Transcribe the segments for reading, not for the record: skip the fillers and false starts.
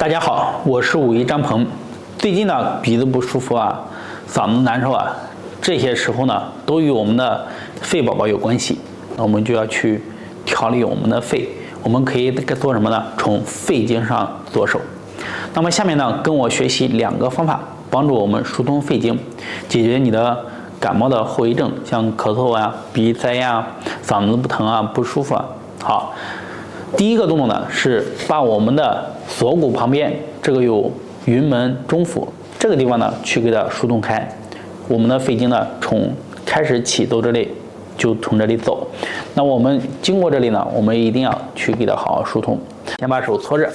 大家好，我是武夷张鹏。最近呢，鼻子不舒服啊，嗓子难受啊，这些时候呢，都与我们的肺宝宝有关系。那我们就要去调理我们的肺。我们可以做什么呢？从肺经上着手。那么下面呢，跟我学习2个方法，帮助我们疏通肺经，解决你的感冒的后遗症，像咳嗽啊、鼻塞呀、嗓子不疼啊、不舒服啊。好，第一个动作呢是把我们的锁骨旁边这个有云门中府这个地方呢去给它疏通开，我们的肺经呢从开始起走这里就从这里走。那我们经过这里呢，我们一定要去给它好好疏通。先把手搓热，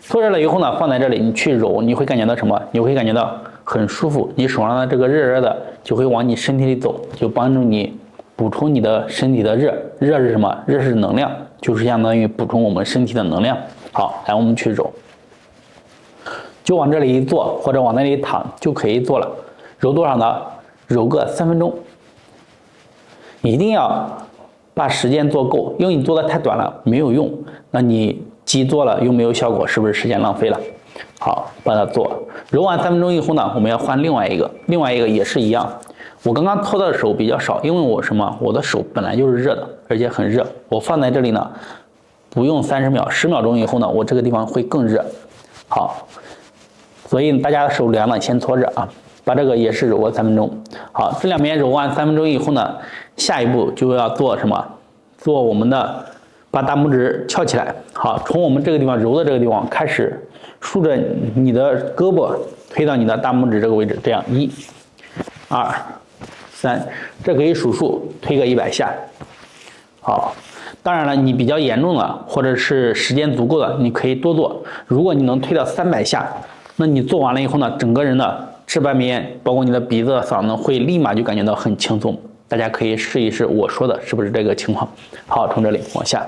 搓热了以后呢，放在这里你去揉，你会感觉到什么？你会感觉到很舒服，你手上的这个热热的就会往你身体里走，就帮助你补充你的身体的热。热是什么？热是能量，就是相当于补充我们身体的能量。好，来我们去揉，就往这里一坐或者往那里躺就可以做了。揉多少呢？揉个3分钟。一定要把时间做够，因为你做的太短了没有用，那你既做了又没有效果，是不是时间浪费了？好，把它做。揉完3分钟以后呢，我们要换另外一个也是一样。我刚刚搓的手比较少，因为我的手本来就是热的，而且很热。我放在这里呢，不用30秒，10秒钟以后呢，我这个地方会更热。好，所以大家手凉了先搓着啊，把这个也是揉个3分钟。好，这2边揉完3分钟以后呢，下一步就要做什么？做我们的把大拇指翘起来。好，从我们这个地方揉的这个地方开始，顺着你的胳膊推到你的大拇指这个位置，这样1、2、3，这可以数数，推个100下。好，当然了，你比较严重了，或者是时间足够的，你可以多做。如果你能推到300下，那你做完了以后呢，整个人的这半边，包括你的鼻子、嗓子，会立马就感觉到很轻松。大家可以试一试我说的是不是这个情况。好，从这里往下，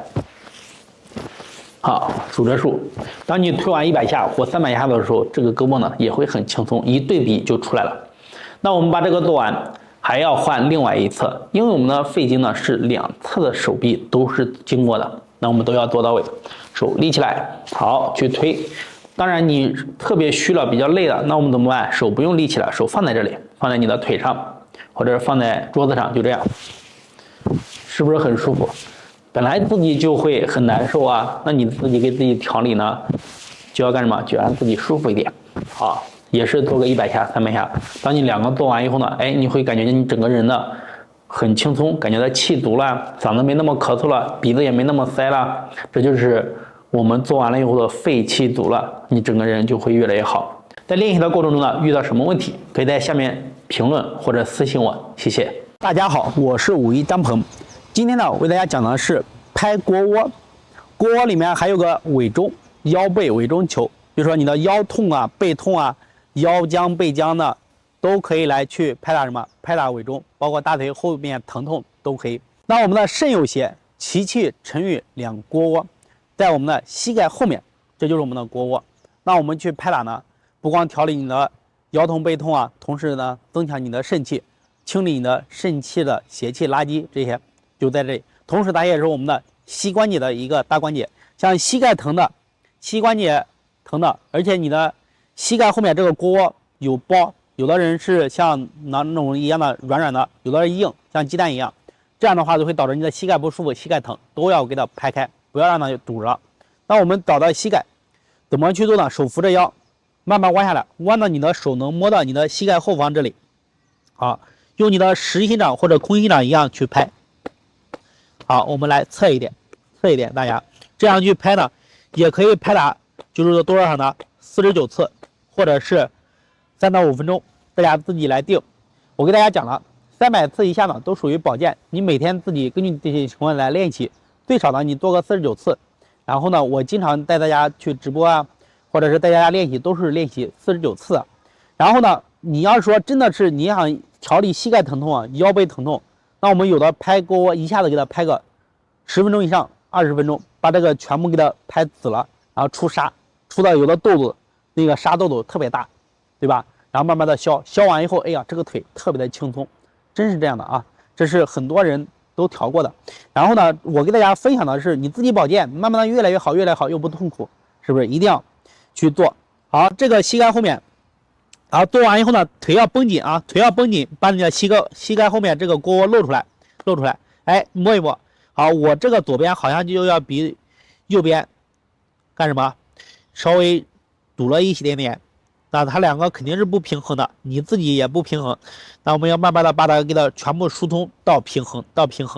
好，数着数。当你推完100下或300下的时候，这个胳膊呢也会很轻松，一对比就出来了。那我们把这个做完，还要换另外一侧，因为我们的肺经呢是2侧的手臂都是经过的，那我们都要做到位。手立起来，好，去推。当然你特别虚了，比较累了，那我们怎么办？手不用立起来，手放在这里，放在你的腿上，或者放在桌子上，就这样，是不是很舒服？本来自己就会很难受啊，那你自己给自己调理呢，就要干什么？就让自己舒服一点。好，也是做个100下、300下。当你2个做完以后呢，你会感觉你整个人呢很轻松，感觉到气足了，嗓子没那么咳嗽了，鼻子也没那么塞了。这就是我们做完了以后的肺气足了，你整个人就会越来越好。在练习的过程中呢，遇到什么问题，可以在下面评论或者私信我，谢谢。大家好，我是武夷张鹏。今天呢，为大家讲的是拍腘窝。腘窝里面还有个尾中，腰背尾中求。比如说你的腰痛啊、背痛啊、腰僵背僵的，都可以来去拍打什么？拍打尾中，包括大腿后面疼痛都可以。那我们的肾有邪，其气沉于2腘窝，在我们的膝盖后面，这就是我们的腘窝。那我们去拍打呢，不光调理你的腰痛背痛啊，同时呢增强你的肾气，清理你的肾气的邪气垃圾，这些就在这里。同时它也是我们的膝关节的一个大关节，像膝盖疼的、膝关节疼的，而且你的膝盖后面这个腘窝有包，有的人是像那种一样的软软的，有的人硬，像鸡蛋一样，这样的话就会导致你的膝盖不舒服、膝盖疼，都要给它拍开，不要让它堵着。那我们找到膝盖怎么去做呢？手扶着腰，慢慢弯下来，弯到你的手能摸到你的膝盖后方这里。好，用你的实心掌或者空心掌一样去拍。好，我们来侧一点，大家这样去拍呢，也可以拍打，就是多少呢？49次，或者是3到5分钟，大家自己来定。我给大家讲了，300次以下呢都属于保健，你每天自己根据这些情况来练习，最少呢你做个49次。然后呢，我经常带大家去直播啊，或者是带大家练习，都是练习49次。然后呢，你要是说真的是你想调理膝盖疼痛啊、腰背疼痛，那我们有的拍腘窝一下子给它拍个10分钟以上、20分钟，把这个全部给它拍紫了，然后出痧，出到有的痘子，那个痧痘痘特别大，对吧？然后慢慢的消完以后，哎呀，这个腿特别的轻松，真是这样的啊，这是很多人都调过的。然后呢，我给大家分享的是你自己保健，慢慢的越来越好，越来越好，又不痛苦，是不是？一定要去做。好，这个膝盖后面，然后做完以后呢，腿要绷紧啊，腿要绷紧，把你的膝盖后面这个腘窝露出来，哎，摸一摸。好，我这个左边好像就要比右边干什么稍微堵了一点点，那它两个肯定是不平衡的，你自己也不平衡，那我们要慢慢的把它给它全部疏通到平衡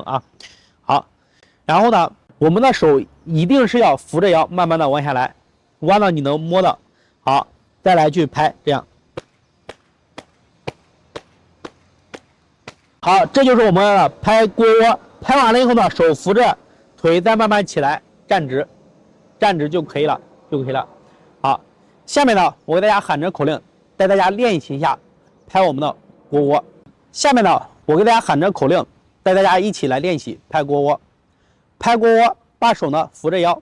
啊。好，然后呢，我们的手一定是要扶着腰，慢慢的弯下来，弯到你能摸的。好，再来去拍，这样。好，这就是我们的拍腘窝。拍完了以后呢，手扶着腿再慢慢起来，站直就可以了，好，下面呢，我给大家喊着口令，带大家练习一下拍我们的腘窝。下面呢，我给大家喊着口令，带大家一起来练习拍腘窝。拍腘窝，把手呢扶着腰，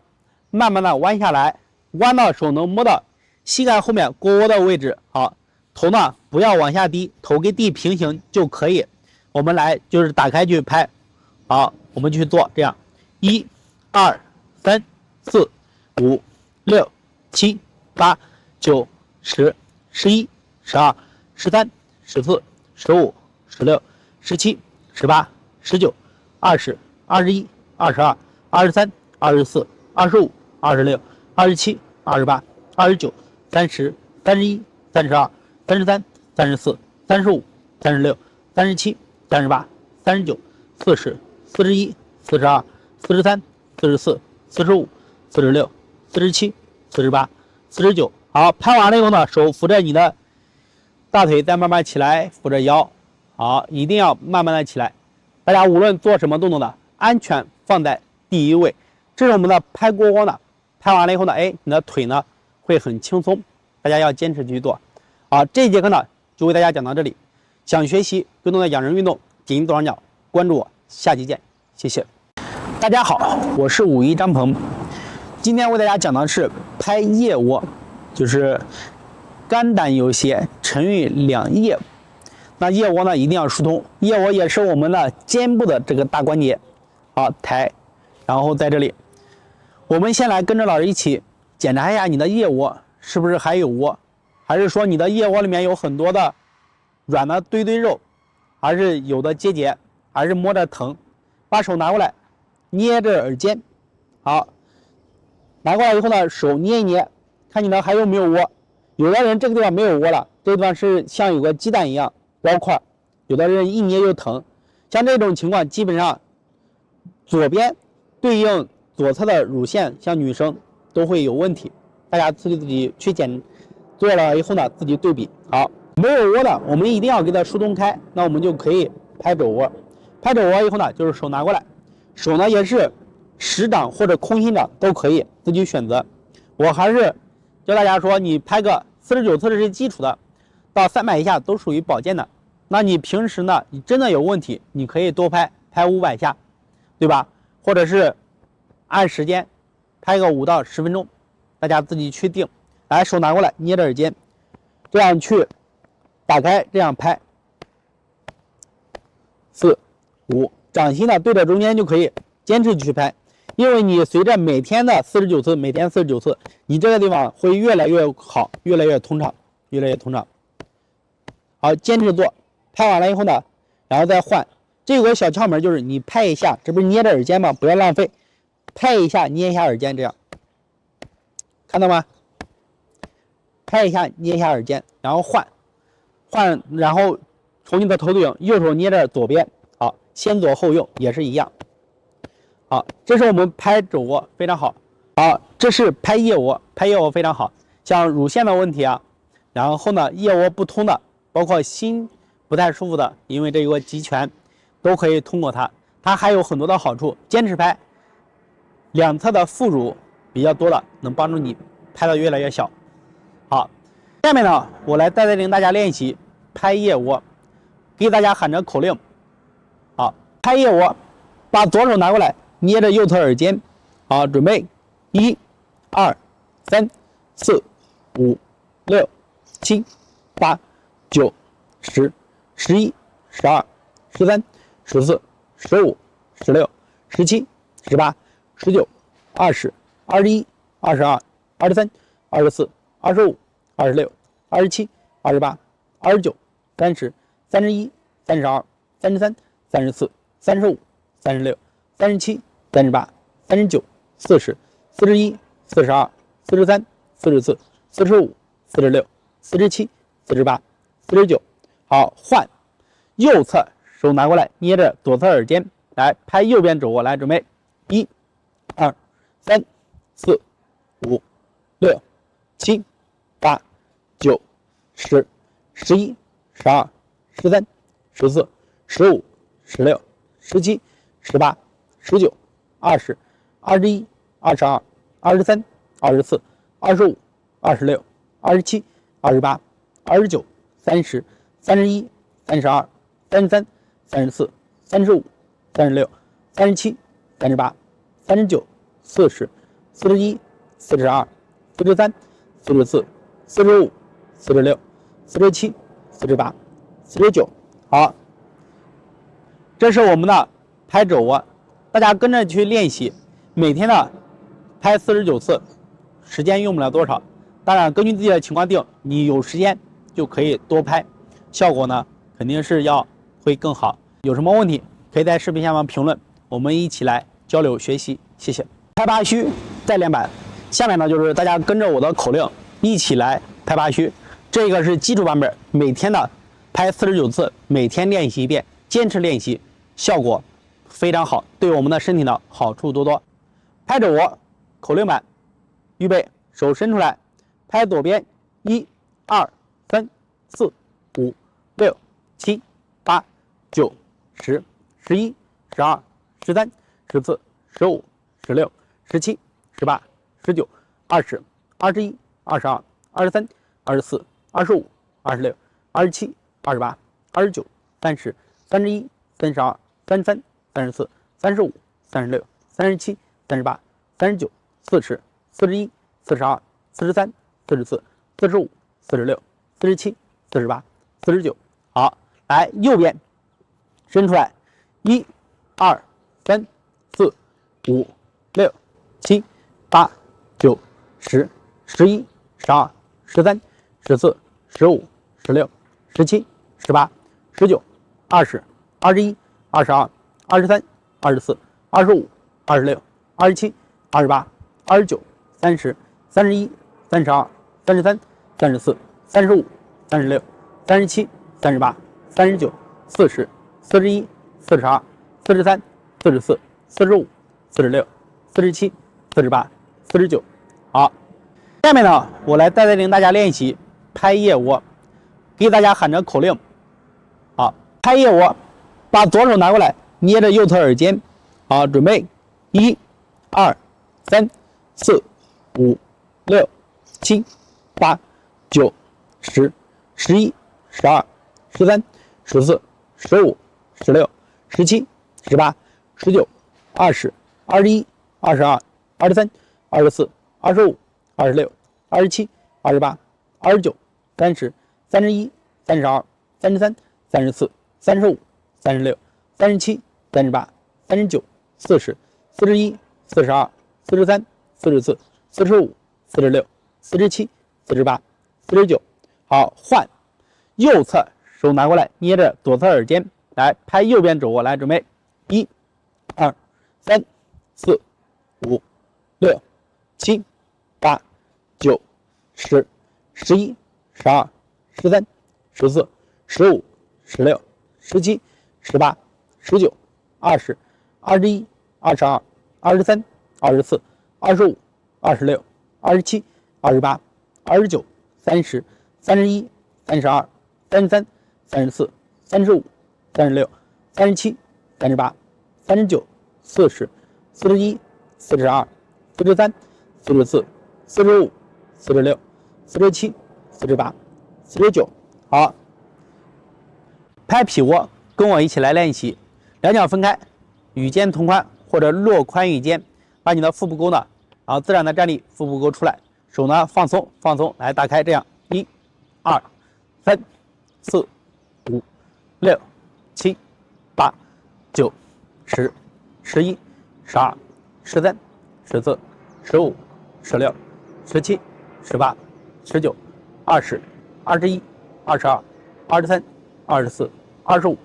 慢慢的弯下来，弯到手能摸到膝盖后面腘窝的位置。好，头呢不要往下低，头跟地平行就可以。我们来就是打开去拍。好，我们去做这样，1、2、3、4、5、6、7、8、9、10、11、12、13、14、15、16、17、18、19、20、21、22、23、24、25、26、27、28、29、30、31、32、33、34、35、36、37、38、39、40、41、42、43、44、45、46、47、48、49。好，拍完了以后呢，手扶着你的大腿，再慢慢起来，扶着腰。好，一定要慢慢的起来。大家无论做什么动作的，安全放在第一位。这是我们的拍腘窝呢。拍完了以后呢，哎，你的腿呢会很轻松。大家要坚持去做。好，这一节课呢就为大家讲到这里。想学习更多的养生运动，点击左上角关注我，下期见，谢谢。大家好，我是武一张鹏，今天为大家讲的是拍腋窝，就是肝胆有邪，沉于两腋。那腋窝呢一定要疏通，腋窝也是我们的肩部的这个大关节。好，抬，然后在这里，我们先来跟着老师一起检查一下你的腋窝是不是还有窝，还是说你的腋窝里面有很多的软的堆肉，还是有的结节，还是摸着疼。把手拿过来，捏着耳尖。好，拿过来以后呢，手捏一捏，看你的还有没有窝。有的人这个地方没有窝了，这个地方是像有个鸡蛋一样包块，有的人一捏就疼。像这种情况，基本上左边对应左侧的乳腺，像女生都会有问题。大家自己去做了以后呢，自己对比。好，没有窝的，我们一定要给它疏通开，那我们就可以拍肘窝。拍肘窝以后呢，就是手拿过来，手呢也是实掌或者空心掌都可以，自己选择。我还是教大家说，你拍个49次是基础的，到300以下都属于保健的。那你平时呢，你真的有问题，你可以多拍500下，对吧？或者是按时间拍个5到10分钟，大家自己去定。来，手拿过来，捏着耳尖，这样去打开，这样拍，4、5，掌心呢对着中间就可以，坚持去拍。因为你随着每天的49次，每天49次，你这个地方会越来越好，越来越通畅。好，坚持做，拍完了以后呢，然后再换。这有个小窍门，就是你拍一下，这不是捏着耳尖吗？不要浪费，拍一下，捏一下耳尖，这样看到吗？拍一下，捏一下耳尖，然后换，然后从你的头顶，右手捏着左边，好，先左后右也是一样。好，这是我们拍肘窝，非常好。好，这是拍腋窝，拍腋窝非常好。像乳腺的问题啊，然后呢腋窝不通的，包括心不太舒服的，因为这有个极泉，都可以通过它。它还有很多的好处，坚持拍，两侧的副乳比较多的，能帮助你拍得越来越小。好，下面呢，我来带领大家练习拍腋窝，给大家喊着口令。好，拍腋窝，把左手拿过来，捏着右侧耳尖。好，准备，1、2、3、4、5、6、7、8、9、10、11、12、13、14、15、16、17、18、19、20、21、22、23、24、25、26、27、28、29、30、31、32、33、34、35、36、37、38、39、40、41、42、43、44、45、46、47、48、49。好，换右侧，手拿过来，捏着左侧耳尖，来拍右边肘窝，来准备，1、2、3、4、5、6、7、8、9、10、11、12、13、14、15、16、17、18、19、20、21、22、23、24、25、26、27、28、29、30、31、32、33、34、35、36、37、38、39、40、41、42、43、44、45、46、47、48、49。好，这是我们的拍肘窝，大家跟着去练习，每天呢拍49次，时间用不了多少。当然，根据自己的情况定，你有时间就可以多拍，效果呢肯定是会更好。有什么问题可以在视频下方评论，我们一起来交流学习。谢谢。拍八虚再练板，下面呢就是大家跟着我的口令一起来拍八虚。这个是基础版本，每天的拍49次，每天练习一遍，坚持练习，效果非常好，对我们的身体呢好处多多。拍肘窝口令板，预备，手伸出来，拍左边，1、2、3、4、5、6、7、8、9、10、11、12、13、14、15、16、17、18、19、20、21、22、23、24、25、26、27、28、29、30、31、32、33、34、35、36、37、38、39、40、41、42、43、44、45、46、47、48、49。好，来右边伸出来，1、2、3、4、5、6、7、8、9、10、11、12、13、14、15、16、17、18、19、20、21、22、23、24、25、26、27、28、29、30、31、32、33、34、35、36、37、38、39、40、41、42、43、44、45、46、47、48、49。好，下面呢，我来带领大家练习拍腋窝，给大家喊着口令。好，拍腋窝，把左手拿过来，捏着右侧耳尖。好，准备，1、2、3、4、5、6、7、8、9、10、11、12、13、14、15、16、17、18、19、20、21、22、23、24、25、26、27、28、29、30、31、32、33、34、35、36、37、38、39、40、41、42、43、44、45、46、47、48、49。好，换右侧，手拿过来，捏着左侧耳尖，来拍右边肘窝，来准备，1、2、3、4、5、6、7、8、9、10、11、12、13、14、15、16、17、18、19、20、21、22、23、24、25、26、27、28、29、30、31、32、33、34、35、36、37、38、39、40、41、42、43、44、45、46、47、48、49。好，拍脾窝，跟我一起来练习，两脚分开，与肩同宽或者落宽于肩，把你的腹部沟呢，然后自然的站立，腹部沟出来，手呢放松放松，来打开，这样1、2、3、4、5、6、7、8、9、10、11、12、13、14、15、16、17、18、19、20、21、22、23、24、25、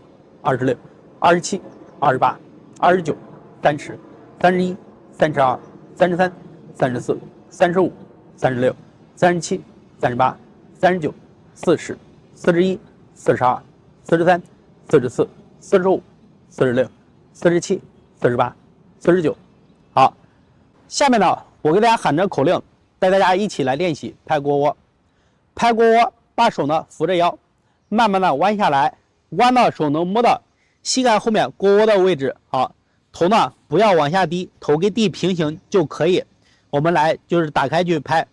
26、27、28、29、30、31、32、33、34、35、36、37、38、39、40、41、42、43、44、45、46、47、48、49。好，下面呢，我给大家喊着口令，带大家一起来练习拍锅窝。拍锅窝，把手呢扶着腰，慢慢的弯下来，弯到手能摸到膝盖后面锅窝的位置。好，头呢不要往下低，头跟地平行就可以。我们来就是打开去拍。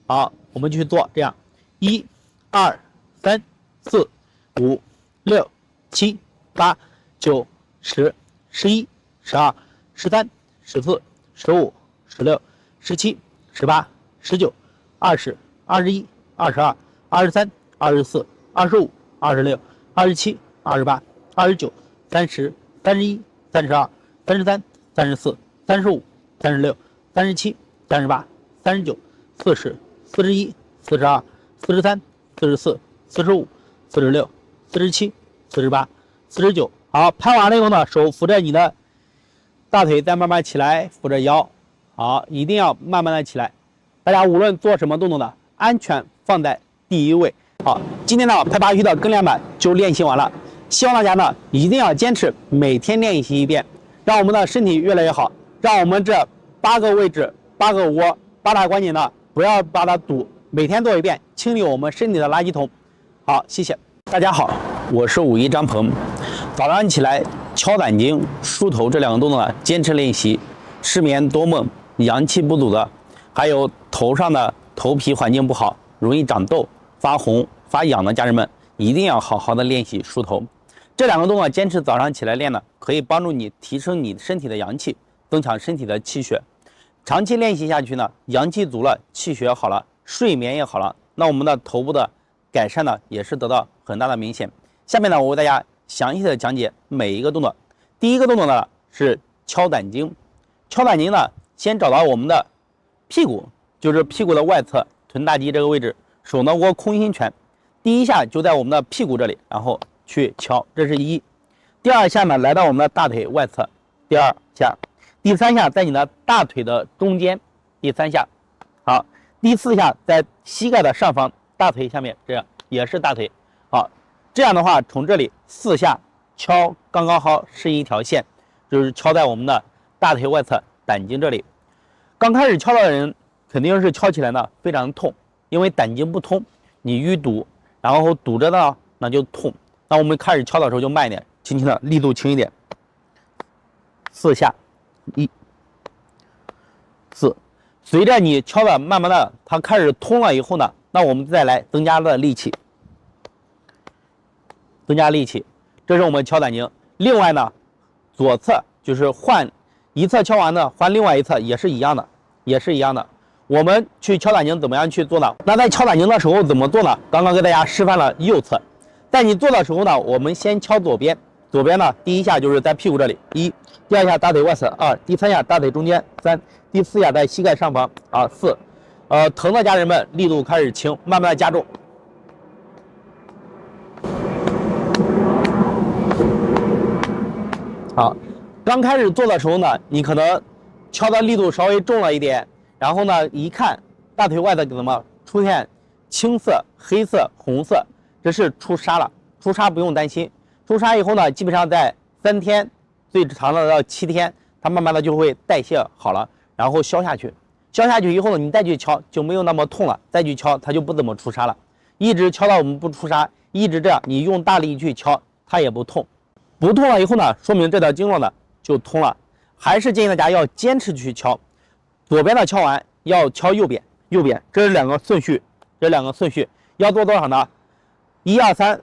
好，我们去做这样，1、2、3、4、5、6、7、8、9、10、11、12、13、14、15、16、17、18、19、20、21、22、23、24、25、26、27、28、29、30、31、32、33、34、35、36、37、38、39、40、41、42、43、44、45、46、47、48、49。好，拍完了以后呢，手扶着你的大腿，再慢慢起来，扶着腰。好，一定要慢慢的起来。大家无论做什么动作呢，安全放在第一位。好，今天呢拍八虚的跟练版就练习完了，希望大家呢一定要坚持每天练习一遍，让我们的身体越来越好，让我们这8个位置、8个窝、8大关节呢不要把它堵，每天做一遍，清理我们身体的垃圾桶。好，谢谢大家好，我是51张鹏。早上起来敲胆经、梳头这2个动作呢，坚持练习，失眠多梦、阳气不足的，还有头上的头皮环境不好、容易长痘、发红、发痒的家人们，一定要好好的练习梳头。这2个动作坚持早上起来练呢，可以帮助你提升你身体的阳气，增强身体的气血。长期练习下去呢，阳气足了，气血好了，睡眠也好了，那我们的头部的改善呢，也是得到很大的明显。下面呢，我为大家详细的讲解每一个动作。第一个动作呢是敲胆经。敲胆经呢，先找到我们的屁股，就是屁股的外侧臀大肌这个位置，手呢握空心拳，第一下就在我们的屁股这里，然后去敲，这是1。第2下呢来到我们的大腿外侧，第2下，第3下在你的大腿的中间，第3下。好，第4下在膝盖的上方，大腿下面，这样也是大腿。好，这样的话从这里4下敲刚刚好是一条线，就是敲在我们的大腿外侧胆经这里。刚开始敲的人肯定是敲起来呢非常痛，因为胆经不通，你淤堵，然后堵着呢那就痛。那我们开始敲的时候就慢一点，轻轻的，力度轻一点。4下，1、4。随着你敲的慢慢的它开始通了以后呢，那我们再来增加的力气，增加力气。这是我们敲胆经。另外呢，左侧就是换一侧敲完呢，换另外一侧也是一样的，也是一样的。我们去敲胆经怎么样去做呢？那在敲胆经的时候怎么做呢？刚刚给大家示范了右侧，在你做的时候呢，我们先敲左边。左边呢，第1下就是在屁股这里，1；第2下大腿外侧，2；第3下大腿中间，3；第4下在膝盖上方，4。疼的家人们力度开始轻，慢慢的加重。好，刚开始做的时候呢，你可能敲的力度稍微重了一点，然后呢，一看大腿外侧怎么出现青色、黑色、红色，这是出痧了。出痧不用担心，出痧以后呢，基本上在3天，最长的到7天，它慢慢的就会代谢好了，然后消下去。消下去以后呢，你再去敲就没有那么痛了，再去敲它就不怎么出痧了。一直敲到我们不出痧，一直这样，你用大力去敲，它也不痛。不痛了以后呢，说明这条经络呢就通了。还是建议大家要坚持去敲，左边的敲完要敲右边，这是2个顺序，要做多少呢？1、2、3、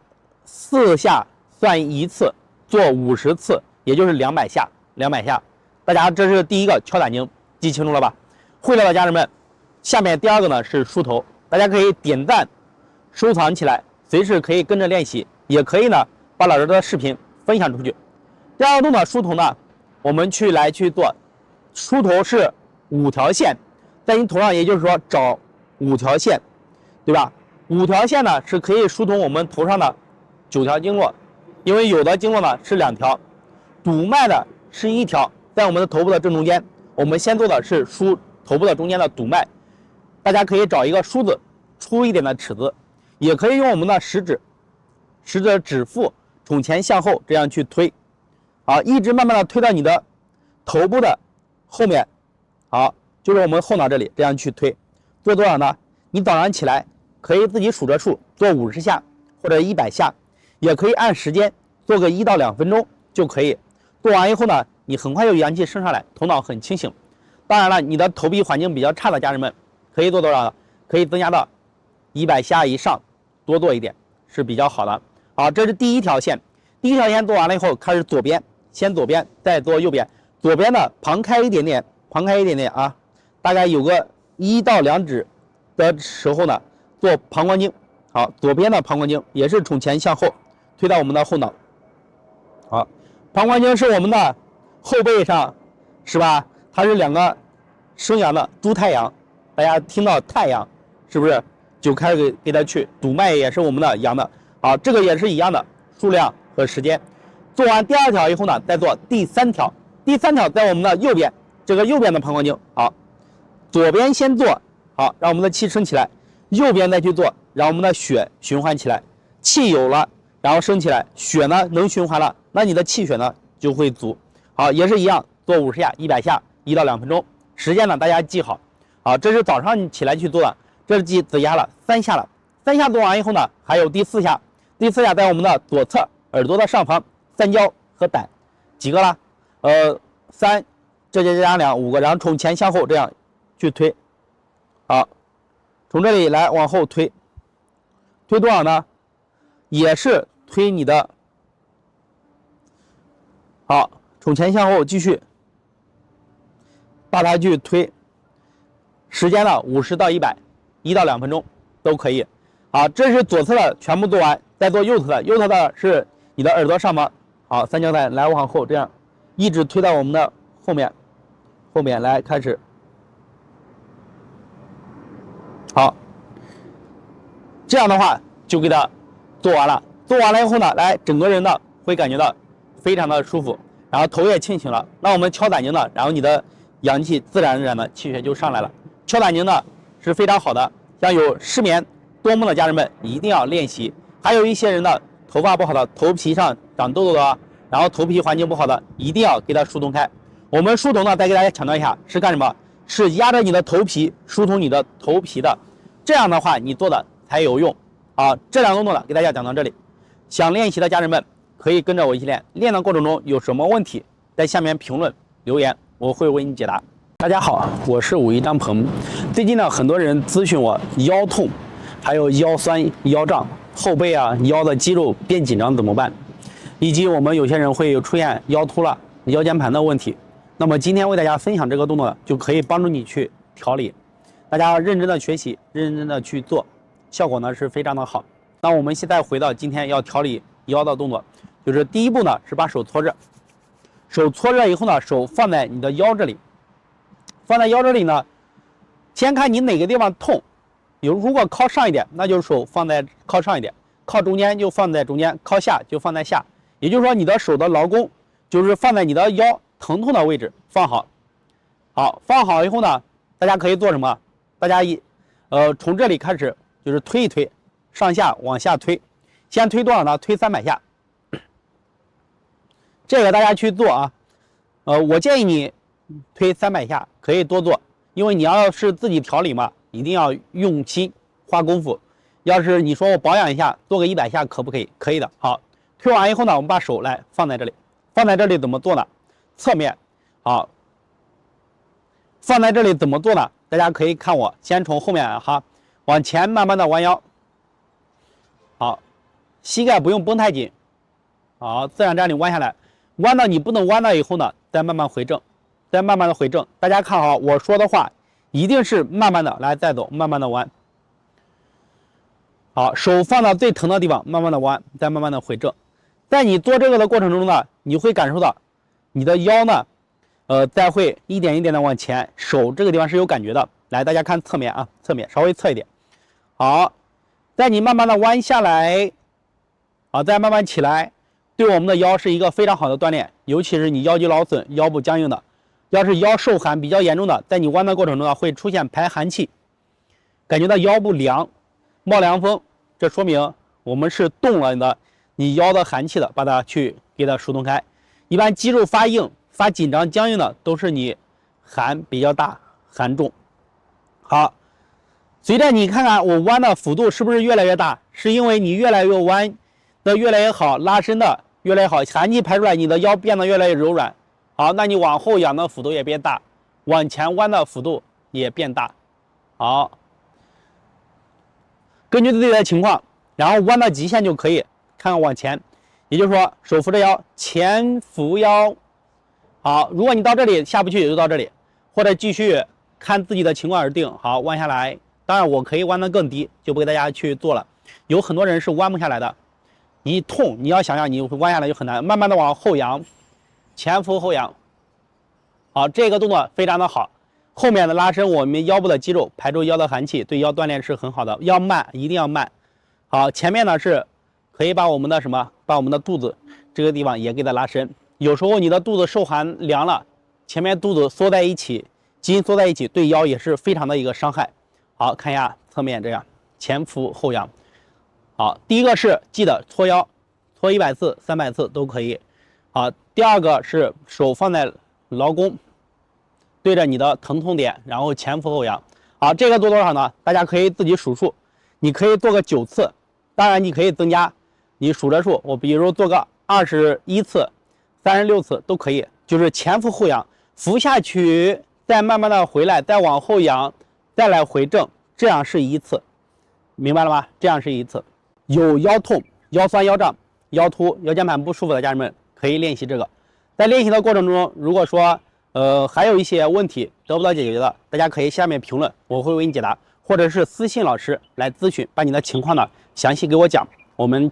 4下算1次，做50次，也就是200下。大家这是第一个敲胆经，记清楚了吧？会了的家人们，下面第2个呢是梳头，大家可以点赞、收藏起来，随时可以跟着练习，也可以呢把老师的视频分享出去。第2个动作梳头呢，我们去做，梳头是5条线，在你头上，也就是说找5条线，对吧？5条线呢是可以疏通我们头上的9条经络，因为有的经络呢是2条，督脉的是1条，在我们的头部的正中间。我们先做的是梳头部的中间的督脉，大家可以找一个梳子，粗一点的尺子，也可以用我们的食指指腹从前向后这样去推，好，一直慢慢的推到你的头部的后面，好，就是我们后脑这里，这样去推。做多少呢？你早上起来可以自己数着数做50下或者100下，也可以按时间做个1到2分钟就可以。做完以后呢，你很快有阳气升上来，头脑很清醒。当然了，你的头皮环境比较差的家人们，可以做多少呢？可以增加到100下以上，多做一点是比较好的。好，这是第1条线。第1条线做完了以后，开始左边，先左边，再做右边。左边的旁开一点点啊，大概有个1到2指的时候呢，做膀胱经。好，左边的膀胱经也是从前向后推到我们的后脑。好，膀胱经是我们的后背上，是吧？它是2个生阳的猪太阳，大家听到太阳是不是就开始给它去？督脉也是我们的阳的。好，这个也是一样的数量和时间。做完第2条以后呢，再做第3条。第3条在我们的右边，这个右边的膀胱经。好，左边先做好，让我们的气升起来，右边再去做，让我们的血循环起来。气有了，然后升起来，血呢能循环了，那你的气血呢就会足。好，也是一样，做50下、100下，1到2分钟。时间呢大家记好。好，这是早上你起来去做的，这是只压了3下了。3下做完以后呢，还有第4下。第4下在我们的左侧耳朵的上方，三焦和胆，几个了？3，这就加2， 5个，然后从前向后这样去推。好，从这里来往后推，推多少呢？也是推你的。好，从前向后继续把它去推，时间呢50到100， 1到2分钟都可以。好，这是左侧的全部做完，再做右侧的。右侧的是你的耳朵上方。好，三焦带来往后这样一直推到我们的后面来开始。好，这样的话就给它做完了。做完了以后呢，来整个人呢会感觉到非常的舒服，然后头也清醒了。那我们敲胆经呢，然后你的阳气自然而然的气血就上来了。敲胆经呢是非常好的，像有失眠多梦的家人们一定要练习。还有一些人的头发不好的，头皮上长痘痘的，然后头皮环境不好的，一定要给它疏通开。我们疏通呢，再给大家强调一下，是干什么？是压着你的头皮，疏通你的头皮的。这样的话，你做的才有用啊。这2个动作呢，给大家讲到这里。想练习的家人们可以跟着我一起练。练的过程中有什么问题，在下面评论留言，我会为你解答。大家好，我是武艺张鹏。最近呢，很多人咨询我腰痛，还有腰酸、腰胀、后背啊、腰的肌肉变紧张怎么办？以及我们有些人会有出现腰突了、腰间盘的问题。那么今天为大家分享这个动作，就可以帮助你去调理。大家认真的学习，认真的去做，效果呢是非常的好。那我们现在回到今天要调理腰的动作，就是第一步呢是把手搓热，手搓热以后呢，手放在你的腰这里，放在腰这里呢，先看你哪个地方痛。如果靠上一点，那就是手放在靠上一点；靠中间就放在中间；靠下就放在下。也就是说，你的手的劳宫就是放在你的腰疼痛的位置放好。好，放好以后呢，大家可以做什么？大家从这里开始就是推一推，上下往下推。先推多少呢？推300下。这个大家去做啊。我建议你推300下，可以多做，因为你要是自己调理嘛，一定要用心花功夫。要是你说我保养一下，做个100下可不可以？可以的。好，推完以后呢，我们把手来放在这里，放在这里怎么做呢？侧面，好，放在这里怎么做呢？大家可以看我，先从后面哈，往前慢慢的弯腰，好，膝盖不用绷太紧，好，自然站立弯下来，弯到你不能弯了以后呢，再慢慢回正，再慢慢的回正。大家看好我说的话，一定是慢慢的来再走，慢慢的弯。好，手放到最疼的地方，慢慢的弯，再慢慢的回正。在你做这个的过程中呢，你会感受到你的腰呢，再会一点一点的往前，手这个地方是有感觉的。来，大家看侧面啊，侧面稍微侧一点。好，在你慢慢的弯下来，再慢慢起来，对我们的腰是一个非常好的锻炼，尤其是你腰肌劳损、腰部僵硬的，要是腰受寒比较严重的，在你弯的过程中呢，会出现排寒气，感觉到腰部凉、冒凉风，这说明我们是动了你腰的寒气的，把它给它疏通开。一般肌肉发硬、发紧张、僵硬的，都是你寒比较大、寒重。好，随着你看看我弯的幅度是不是越来越大？是因为你越来越弯的越来越好，拉伸的越来越好，寒气排出来，你的腰变得越来越柔软。好，那你往后仰的幅度也变大，往前弯的幅度也变大。好，根据自己的情况，然后弯到极限就可以看看往前，也就是说手扶着腰，前扶腰。好，如果你到这里下不去，也就到这里，或者继续看自己的情况而定。好，弯下来，当然我可以弯得更低，就不给大家去做了。有很多人是弯不下来的，一痛你要想想你弯下来就很难，慢慢的往后仰，前扶后仰。好，这个动作非常的好，后面的拉伸我们腰部的肌肉，排出腰的寒气，对腰锻炼是很好的。要慢，一定要慢。好，前面呢是可以把我们的把我们的肚子这个地方也给它拉伸。有时候你的肚子受寒凉了，前面肚子缩在一起，筋缩在一起，对腰也是非常的一个伤害。好，看一下侧面这样，前扶后仰。好，第一个是记得搓腰，搓100次、300次都可以。好，第二个是手放在劳宫，对着你的疼痛点，然后前扶后仰。好，这个做多少呢？大家可以自己数数，你可以做个9次，当然你可以增加，你数着数，我比如做个21次、36次都可以，就是前扶后仰，扶下去，再慢慢的回来，再往后仰，再来回正，这样是1次，明白了吗？这样是1次。有腰痛、腰酸腰胀、腰突、腰间盘不舒服的家人们可以练习这个。在练习的过程中，如果说还有一些问题得不到解决的，大家可以下面评论，我会为你解答，或者是私信老师来咨询，把你的情况呢详细给我讲，我们一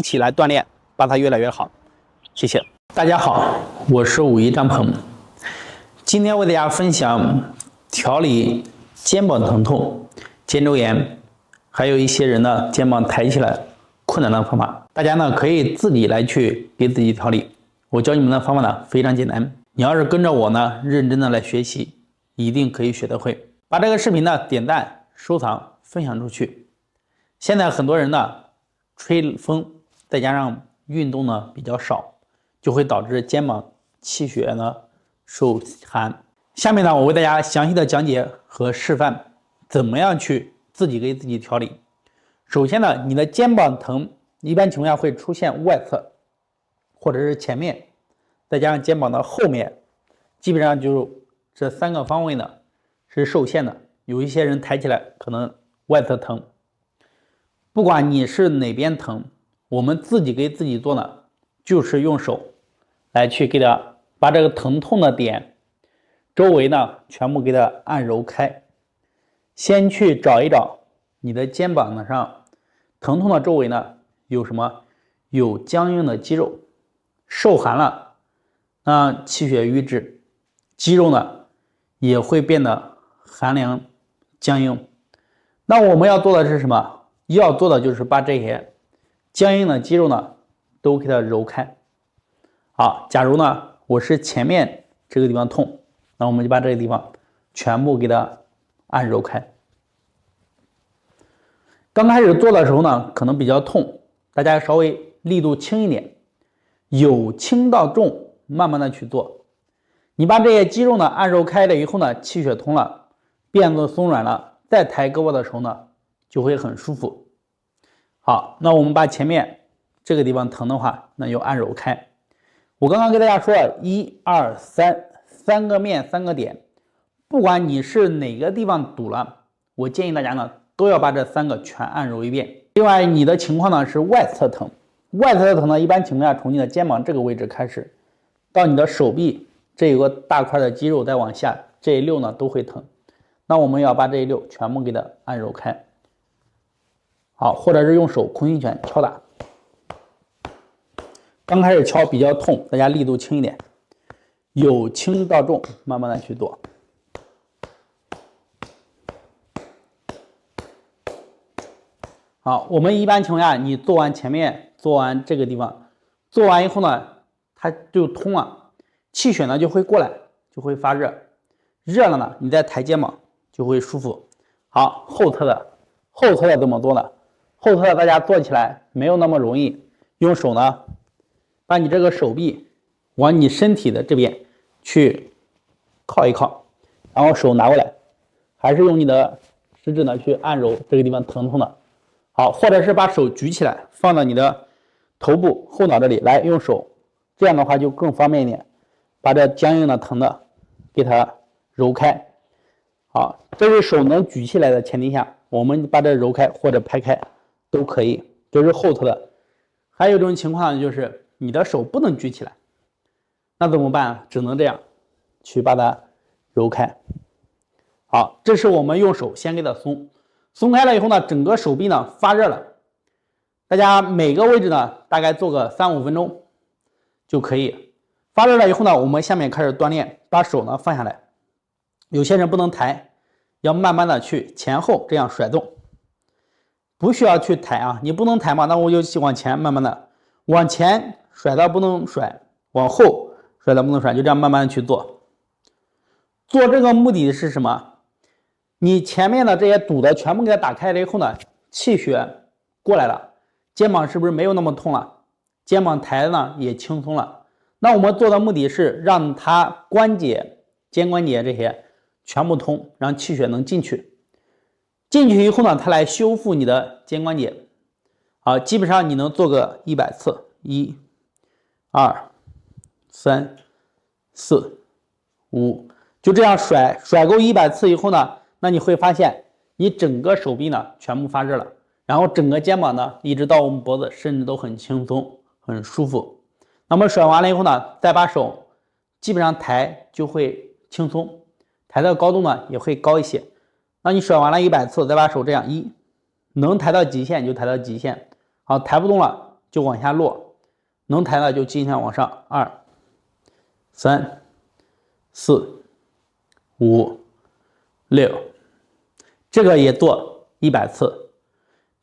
起来锻炼，把它越来越好。谢谢大家好，我是武夷张鹏，今天为大家分享调理肩膀疼痛、肩周炎，还有一些人呢肩膀抬起来困难的方法，大家呢可以自己来去给自己调理。我教你们的方法呢非常简单，你要是跟着我呢认真的来学习，一定可以学得会。把这个视频呢点赞、收藏、分享出去。现在很多人呢吹风，再加上运动呢比较少，就会导致肩膀气血呢受寒。下面呢我为大家详细的讲解和示范怎么样去自己给自己调理。首先呢，你的肩膀疼一般情况下会出现外侧或者是前面，再加上肩膀的后面，基本上就这3个方位呢是受限的。有一些人抬起来可能外侧疼，不管你是哪边疼，我们自己给自己做呢，就是用手来去给它把这个疼痛的点周围呢全部给它按揉开。先去找一找你的肩膀上疼痛的周围呢有什么？有僵硬的肌肉，受寒了，那气血瘀滞，肌肉呢也会变得寒凉僵硬。那我们要做的是什么？要做的就是把这些僵硬的肌肉呢都给它揉开。好，假如呢我是前面这个地方痛，那我们就把这个地方全部给它按揉开。刚开始做的时候呢可能比较痛，大家稍微力度轻一点，由轻到重慢慢的去做。你把这些肌肉呢按揉开了以后呢，气血通了，辫子松软了，再抬胳膊的时候呢就会很舒服。好，那我们把前面这个地方疼的话，那就按揉开。我刚刚给大家说了1、2、3个面3个点，不管你是哪个地方堵了，我建议大家呢都要把这3个全按揉一遍。另外你的情况呢是外侧疼，外侧疼呢一般情况下从你的肩膀这个位置开始，到你的手臂，这有个大块的肌肉，再往下这一溜呢都会疼。那我们要把这一溜全部给它按揉开。好，或者是用手空心拳敲打。刚开始敲比较痛，大家力度轻一点，由轻到重慢慢的去做。好，我们一般情况下，你做完前面，做完这个地方，做完以后呢，它就通了，气血呢就会过来，就会发热，热了呢，你再抬肩膀就会舒服。好，后侧的怎么做呢？后侧的大家做起来没有那么容易，用手呢，把你这个手臂往你身体的这边去靠一靠，然后手拿过来，还是用你的食指呢去按揉这个地方疼痛的。好，或者是把手举起来，放到你的头部后脑这里来，用手，这样的话就更方便一点，把这僵硬的疼的给它揉开。好，这是手能举起来的前提下，我们把这揉开或者拍开都可以。这是后侧的。还有一种情况就是你的手不能举起来，那怎么办？只能这样去把它揉开。好，这是我们用手先给它松开了以后呢，整个手臂呢发热了。大家每个位置呢大概做个3-5分钟就可以。发热了以后呢，我们下面开始锻炼，把手呢放下来。有些人不能抬，要慢慢的去前后这样甩动，不需要去抬啊，你不能抬嘛，那我就往前慢慢的往前甩到不能甩，往后甩到不能甩，就这样慢慢的去做。做这个目的是什么？你前面的这些堵的全部给它打开了以后呢，气血过来了，肩膀是不是没有那么痛了？肩膀抬呢也轻松了。那我们做的目的是让它关节、肩关节这些全部通，让气血能进去。进去以后呢，它来修复你的肩关节。好，基本上你能做个100次，1、2、3、4、5，就这样甩够100次以后呢，那你会发现你整个手臂呢全部发热了，然后整个肩膀呢一直到我们脖子甚至都很轻松很舒服。那么甩完了以后呢，再把手基本上抬就会轻松，抬的高度呢也会高一些。那你甩完了100次，再把手这样能抬到极限就抬到极限，好，抬不动了就往下落，能抬了就尽量往上，2、3、4、5、6，这个也做100次。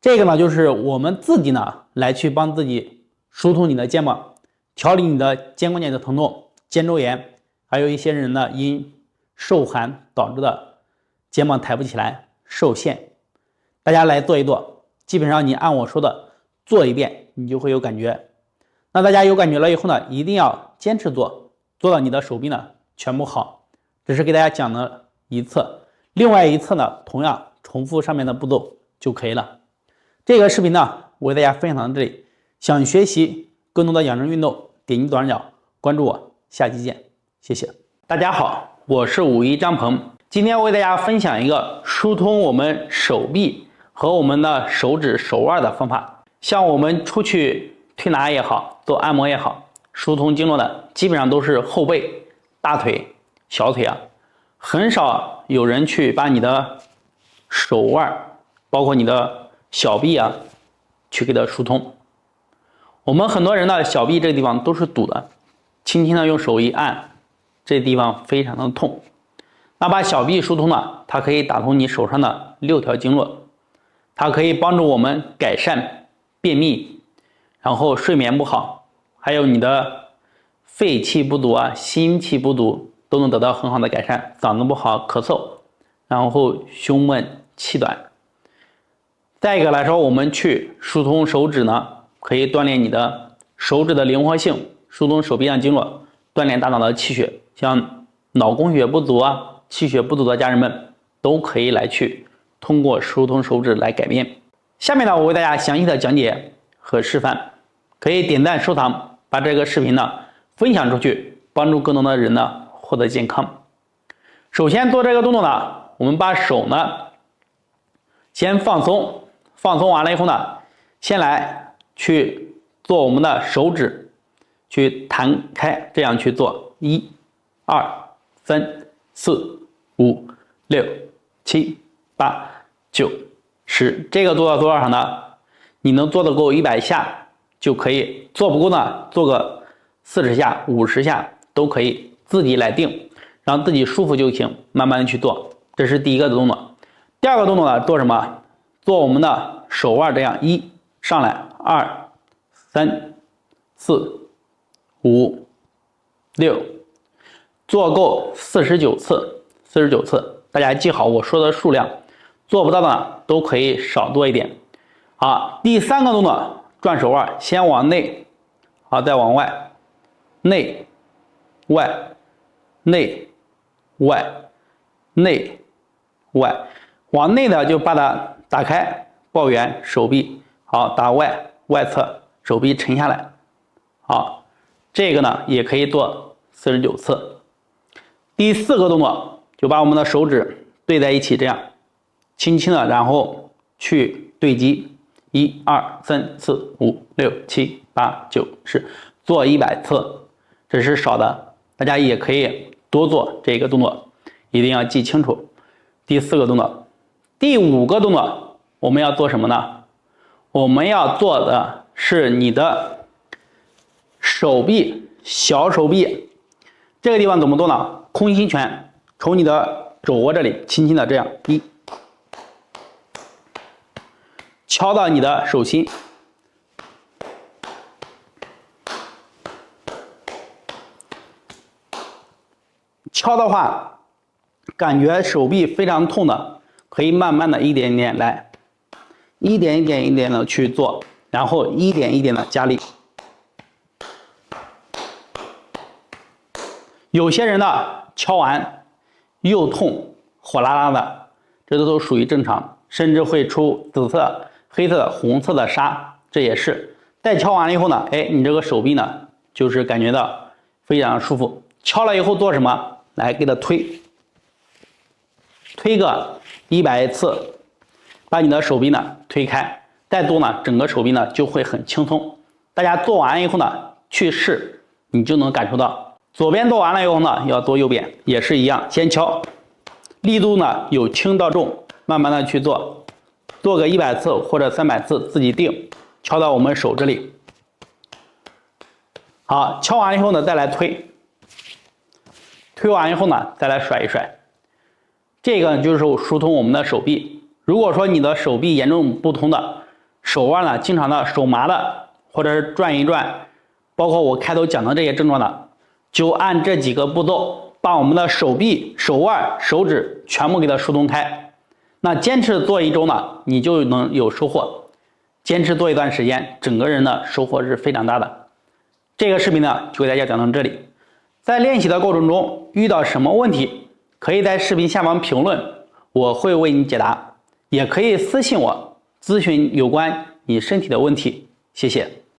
这个呢就是我们自己呢来去帮自己疏通你的肩膀，调理你的肩关节的疼痛、肩周炎，还有一些人呢因受寒导致的肩膀抬不起来、受限，大家来做一做，基本上你按我说的做一遍，你就会有感觉。那大家有感觉了以后呢，一定要坚持做，做到你的手臂呢全部好。这是给大家讲的一次，另外一次呢，同样重复上面的步骤就可以了。这个视频呢，我给大家分享到这里。想学习更多的养生运动，点击左上角关注我，下期见，谢谢。大家好，我是武医张鹏，今天我给大家分享一个疏通我们手臂和我们的手指、手腕的方法。像我们出去推拿也好，做按摩也好，疏通经络的基本上都是后背、大腿、小腿啊，很少有人去把你的手腕，包括你的小臂啊，去给它疏通。我们很多人的小臂这个地方都是堵的，轻轻的用手一按，这地方非常的痛。那把小臂疏通呢，它可以打通你手上的6条经络，它可以帮助我们改善便秘，然后睡眠不好，还有你的肺气不足啊、心气不足都能得到很好的改善，嗓子不好、咳嗽，然后胸闷、气短。再一个来说，我们去疏通手指呢，可以锻炼你的手指的灵活性，疏通手臂上经络，锻炼大脑的气血。像脑供血不足啊、气血不足的家人们，都可以来去通过疏通手指来改变。下面呢，我为大家详细的讲解和示范，可以点赞收藏，把这个视频呢分享出去，帮助更多的人呢获得健康。首先做这个动作呢，我们把手呢先放松，放松完了以后呢，先来去做我们的手指，去弹开，这样去做，1、2、3、4、5、6、7、8、9、10。这个做到多少呢？你能做得够100下就可以，做不够呢，做个40下、50下都可以，自己来定，让自己舒服就行，慢慢的去做。这是第一个动作。第二个动作呢，做什么？做我们的手腕这样一上来，2、3、4、5、6，做够49次，49次，大家记好我说的数量，做不到的呢都可以少做一点。好，第3个动作转手腕，先往内，好，再往外，内外内外内外，往内的就把它打开，抱圆手臂，好，打外外侧，手臂沉下来，好，这个呢也可以做49次。第4个动作就把我们的手指对在一起，这样轻轻的，然后去对击，1、2、3、4、5、6、7、8、9、10，做100次，这是少的，大家也可以多做这个动作，一定要记清楚。第4个动作，第5个动作我们要做什么呢？我们要做的是你的手臂，小手臂这个地方怎么做呢？空心拳从你的肘窝这里轻轻的这样1，敲到你的手心，敲的话感觉手臂非常痛的，可以慢慢的一点一点来，一点的去做，然后一点一点的加力。有些人呢敲完又痛火辣辣的，这都属于正常，甚至会出紫色、黑色、红色的沙，这也是。再敲完了以后呢，你这个手臂呢就是感觉到非常舒服。敲了以后做什么？来给它推个100次，把你的手臂呢推开，再做呢整个手臂呢就会很轻松。大家做完以后呢去试，你就能感受到。左边做完了以后呢，要做右边，也是一样，先敲，力度呢由轻到重，慢慢的去做，做个100次或者300次自己定，敲到我们手这里。好，敲完以后呢再来推，推完以后呢再来甩一甩，这个就是疏通我们的手臂。如果说你的手臂严重不通的，手腕呢经常的手麻的，或者是转一转，包括我开头讲的这些症状的，就按这几个步骤把我们的手臂、手腕、手指全部给它疏通开。那坚持做1周呢，你就能有收获。坚持做一段时间，整个人的收获是非常大的。这个视频呢就给大家讲到这里。在练习的过程中遇到什么问题，可以在视频下方评论，我会为你解答，也可以私信我咨询有关你身体的问题。谢谢。